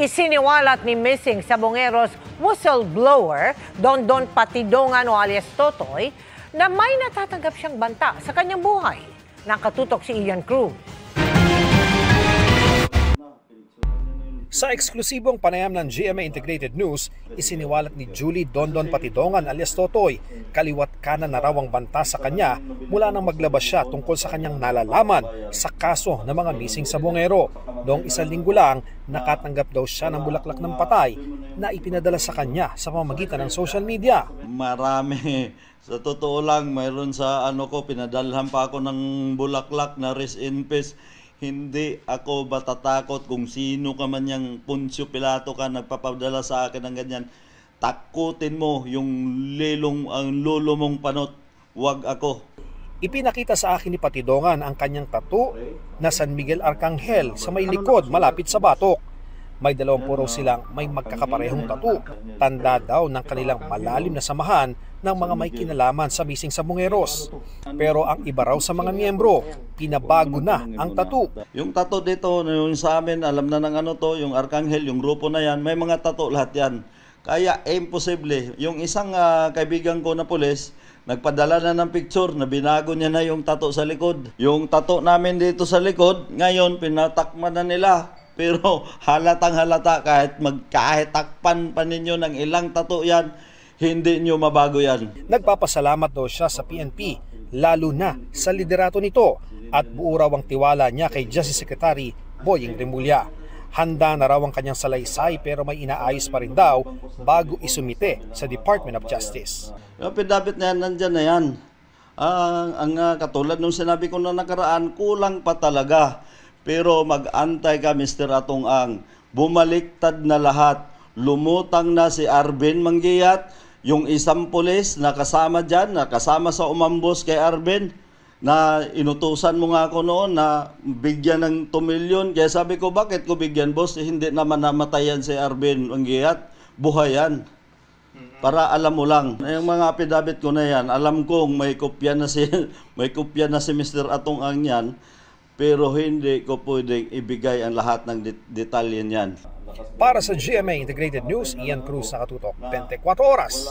Isiniwalat ni missing Sabongeros whistleblower Dondon Patidongan o alias Totoy na may natatanggap siyang banta sa kanyang buhay. Nakatutok si Ian Cruz. Sa eksklusibong panayam ng GMA Integrated News, isiniwalat ni Julie Dondon Patidongan alias Totoy, kaliwat kanan na raw ang banta sa kanya mula nang maglabas siya tungkol sa kanyang nalalaman sa kaso ng mga missing Sabongero. Noong 1 linggo lang, nakatanggap daw siya ng bulaklak ng patay na ipinadala sa kanya sa pamamagitan ng social media. Marami. Sa totoo lang, mayroon sa pinadalhan pa ako ng bulaklak na rest in peace. Hindi ako matatakot kung sino ka man yung Poncio Pilato ka nagpapadala sa akin ng ganyan. Takutin mo yung lolo mong panot, wag ako. Ipinakita sa akin ni Patidongan ang kanyang tattoo na San Miguel Arcangel sa may likod malapit sa batok. May 2 raw silang may magkakaparehong tattoo. Tanda daw ng kanilang malalim na samahan ng mga may kinalaman sa missing Sabongeros. Pero ang iba raw sa mga miyembro, pinabago na ang tattoo. Yung tattoo dito, yung sa amin, alam na ng yung Arcangel, yung grupo na yan, may mga tattoo lahat yan. Kaya imposible. Yung isang kaibigan ko na pulis, nagpadala na ng picture na binago niya na yung tattoo sa likod. Yung tattoo namin dito sa likod, ngayon pinatakman na nila. Pero halatang halata kahit takpan pa ninyo ng ilang tattoo yan, hindi nyo mabago yan. Nagpapasalamat daw siya sa PNP, lalo na sa liderato nito at buo raw ang tiwala niya kay Justice Secretary Boying Remulla. Handa na raw ang kanyang salaysay pero may inaayos pa rin daw bago isumite sa Department of Justice. Yung pidabit na yan, nandyan na yan. Katulad nung sinabi ko na nakaraan, kulang pa talaga. Pero mag-antay ka, Mr. Atong Ang. Bumaliktad na lahat. Lumutang na si Arvin Manggiyat, yung isang pulis na kasama dyan, na kasama sa umambos kay Arvin, na inutusan mo nga ako noon na bigyan ng 2 million. Kaya sabi ko, bakit ko bigyan, boss? Hindi naman namatayan si Arvin Manggiyat. Buhay yan. Para alam mo lang. Yung mga apidabit ko na yan, alam kong may kopya na si Mr. Atong Ang yan. Pero hindi ko pwedeng ibigay ang lahat ng detalye niyan. Para sa GMA Integrated News, Ian Cruz, nakatutok 24 oras.